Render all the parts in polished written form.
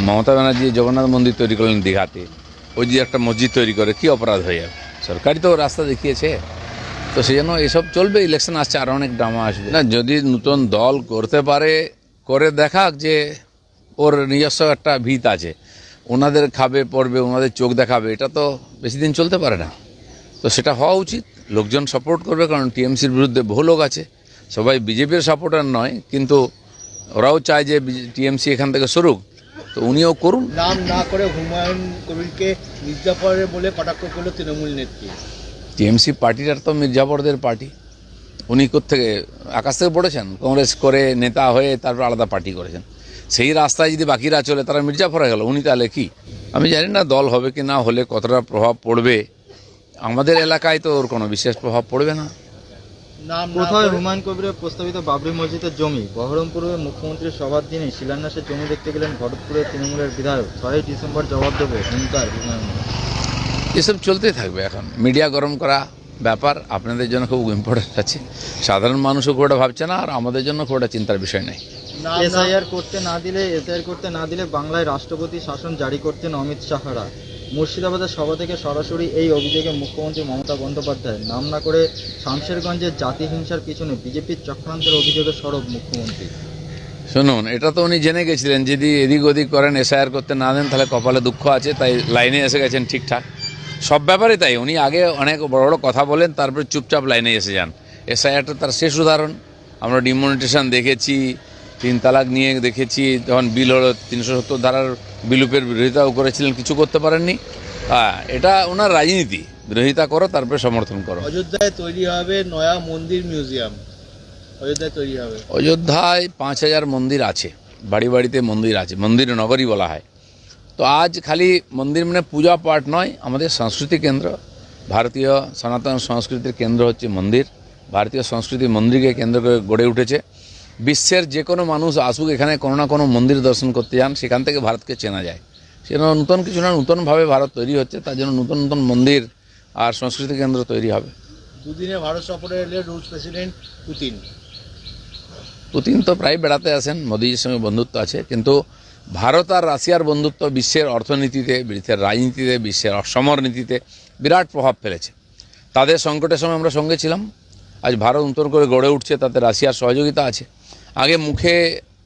মমতা ব্যানার্জি জগন্নাথ মন্দির তৈরি করলেন দীঘাতে, ওই যে একটা মসজিদ তৈরি করে কি অপরাধ হয়ে যাবে? সরকারই তো রাস্তা দেখিয়েছে। তো সেই জন্য এসব চলবে, ইলেকশন আসছে, আরও অনেক ড্রামা আসবে না। যদি নতুন দল করতে পারে, করে দেখাক যে ওর নিজস্ব একটা ভিত আছে, ওনাদের খাবে পড়বে, ওনাদের চোখ দেখাবে, এটা তো বেশি দিন চলতে পারে না। তো সেটা হওয়া উচিত, লোকজন সাপোর্ট করবে, কারণ টিএমসির বিরুদ্ধে বহু লোক আছে, সবাই বিজেপির সাপোর্টার নয়, কিন্তু ওরাও চায় যে টিএমসি এখান থেকে সরুক, তো উনিও করুন। নাম না করে হুমায়ুন কবিরকে মির্জাফরের বলে কটাক্ষ করলো তৃণমূল নেত্রী। টিএমসি পার্টিটার তো মির্জাফরদের পার্টি, উনি কোত্থেকে আকাশ থেকে পড়েছেন? কংগ্রেস করে নেতা হয়ে তারপর আলাদা পার্টি করেছেন। সেই রাস্তায় যদি বাকিরা চলে, তারা মির্জাফর হয়ে গেল, উনি তাহলে কি? আমি জানি না দল হবে কি না হলে কতটা প্রভাব পড়বে। আমাদের এলাকায় তো ওর কোনো বিশেষ প্রভাব পড়বে না। কোথায় হুমায়ুন কবিরের প্রস্তাবিত বাবরি মসজিদের জমি? বহরমপুরে মুখ্যমন্ত্রীর সভার দিনে শিলান্যাসের জমি দেখতে গেলেন ভরতপুরের তৃণমূলের বিধায়ক। 6 ডিসেম্বর জবাব দেবো হুঙ্কার হুমায়ুন। এসব চলতেই থাকবে। এখন মিডিয়া গরম করা ব্যাপার আপনাদের জন্য খুব ইম্পর্টেন্ট আছে, সাধারণ মানুষও খুব একটা ভাবছে না, আর আমাদের জন্য খুব একটা চিন্তার বিষয় নেই। এসআইআর করতে না দিলে বাংলায় রাষ্ট্রপতি শাসন জারি করতেন অমিত শাহরা। মুর্শিদাবাদের সভা থেকে সরাসরি এই অভিযোগে মুখ্যমন্ত্রী মমতা বন্দ্যোপাধ্যায়। নাম না করে শামশেরগঞ্জের জাতি হিংসার পিছনে বিজেপির চক্রান্তের অভিযোগে সরব মুখ্যমন্ত্রী। শুনুন, এটা তো উনি জেনে গেছিলেন, যদি এদিক ওদিক করেন, এসআইআর করতে না দেন, তাহলে কপালে দুঃখ আছে, তাই লাইনে এসে গেছেন ঠিকঠাক। সব ব্যাপারে তাই, উনি আগে অনেক বড় বড় কথা বলেন, তারপরে চুপচাপ লাইনে এসে যান। এসআইআরটা তার শেষ উদাহরণ। আমরা ডিমনিটেশন দেখেছি, 3 তালাক নিয়ে দেখেছি, যখন বিল হলো 370 ধারার বিলুপের বিরোধিতাও করেছিলেন, কিছু করতে পারেননি। এটা ওনার রাজনীতি, বিরোধিতা করো তারপরে সমর্থন করো। অযোধ্যায় তৈরি হবে নয়া মন্দির মিউজিয়াম, অযোধ্যায় তৈরি হবে। অযোধ্যায় 5000 মন্দির আছে, বাড়ি বাড়িতে মন্দির আছে, মন্দির নগরী বলা হয়। তো আজ খালি মন্দির মানে পূজা পাঠ নয়, আমাদের সংস্কৃতি কেন্দ্র, ভারতীয় সনাতন সংস্কৃতির কেন্দ্র হচ্ছে মন্দির। ভারতীয় সংস্কৃতি মন্দিরকে কেন্দ্র করে গড়ে উঠেছে। বিশ্বের যে কোনো মানুষ আসুক এখানে কোনো না কোনো মন্দির দর্শন করতে যান, সেখান থেকে ভারতকে চেনা যায়। সেজন্য নতুন কিছু না, নতুনভাবে ভারত তৈরি হচ্ছে, তার জন্য নতুন নতুন মন্দির আর সংস্কৃতি কেন্দ্র তৈরি হবে। দুদিনে ভারত সফরে এলে রুশ প্রেসিডেন্ট পুতিন তো প্রায় বেড়াতে আসেন, মোদিজির সঙ্গে বন্ধুত্ব আছে, কিন্তু ভারত আর রাশিয়ার বন্ধুত্ব বিশ্বের অর্থনীতিতে, বিশ্বের রাজনীতিতে, বিশ্বের সমরনীতিতে বিরাট প্রভাব ফেলেছে। তাদের সংকটের সময় আমরা সঙ্গে ছিলাম। আজ ভারত নতুন করে গড়ে উঠছে, তাতে রাশিয়ার সহযোগিতা আছে। আগে মুখে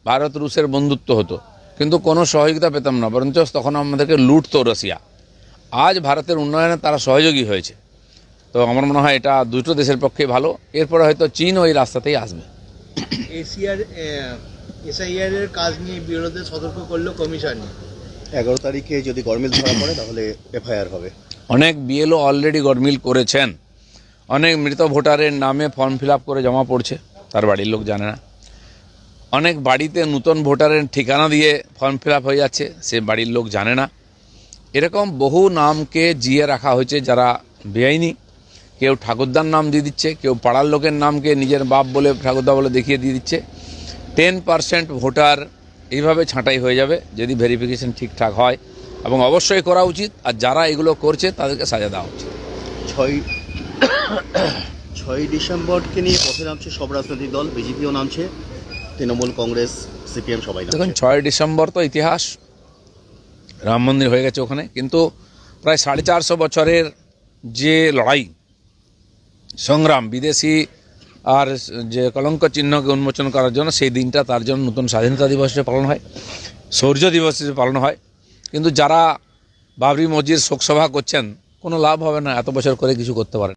ভারত রুশের বন্ধুত্ব হতো, কিন্তু কোনো সহযোগিতা পেতাম না, বরঞ্চ তখন আমাদেরকে লুটতো রাশিয়া। আজ ভারতের উন্নয়নে তারা সহযোগী হয়েছে। তো আমার মনে হয় এটা দুটো দেশের পক্ষে ভালো। এরপরে হয়তো চীন ওই রাস্তাতেই আসবে। এসআইআর এর কাজ নিয়ে বিরোধী সতর্ক করলো কমিশন। 11 তারিখে যদি গরমিল ধরা পড়ে তাহলে এফআইআর হবে। অনেক বিএলও অলরেডি গরমিল করেছেন। অনেক মৃত ভোটারের নামে ফর্ম ফিল আপ করে জমা পড়ছে, তার বাড়ির লোক জানে না। অনেক বাড়িতে নতুন ভোটারের ঠিকানা দিয়ে ফর্ম ফিল আপ হয়ে যাচ্ছে, সে বাড়ির লোক জানে না। এরকম বহু নামকে জিয়ে রাখা হয়েছে যারা বেআইনি। কেউ ঠাকুরদার নাম দিয়ে দিচ্ছে, কেউ পাড়ার লোকের নামকে নিজের বাপ বলে ঠাকুরদা বলে দেখিয়ে দিয়ে দিচ্ছে। 10% ভোটার এইভাবে ছাঁটাই হয়ে যাবে যদি ভেরিফিকেশন ঠিকঠাক হয়, এবং অবশ্যই করা উচিত। আর যারা এগুলো করছে তাদেরকে সাজা দেওয়া উচিত। 6 ডিসেম্বরকে নিয়ে পথে নামছে সব রাজনৈতিক দল, বিজেপিও নামছে, তৃণমূল, কংগ্রেস, সিপিএম সবাই নামছে। দেখুন, 6 ডিসেম্বর তো ইতিহাস, রাম মন্দির হয়ে গেছে ওখানে, কিন্তু প্রায় 450 বছরের যে লড়াই সংগ্রাম, বিদেশি আর যে কলঙ্ক চিহ্নকে উন্মোচন করার জন্য, সেই দিনটা তার জন্য নতুন স্বাধীনতা দিবস হিসেবে পালন হয়, শৌর্য দিবস হিসেবে পালন হয়। কিন্তু যারা বাবরি মসজিদ শোকসভা করছেন, কোনো লাভ হবে না, এত বছর করে কিছু করতে পারেন।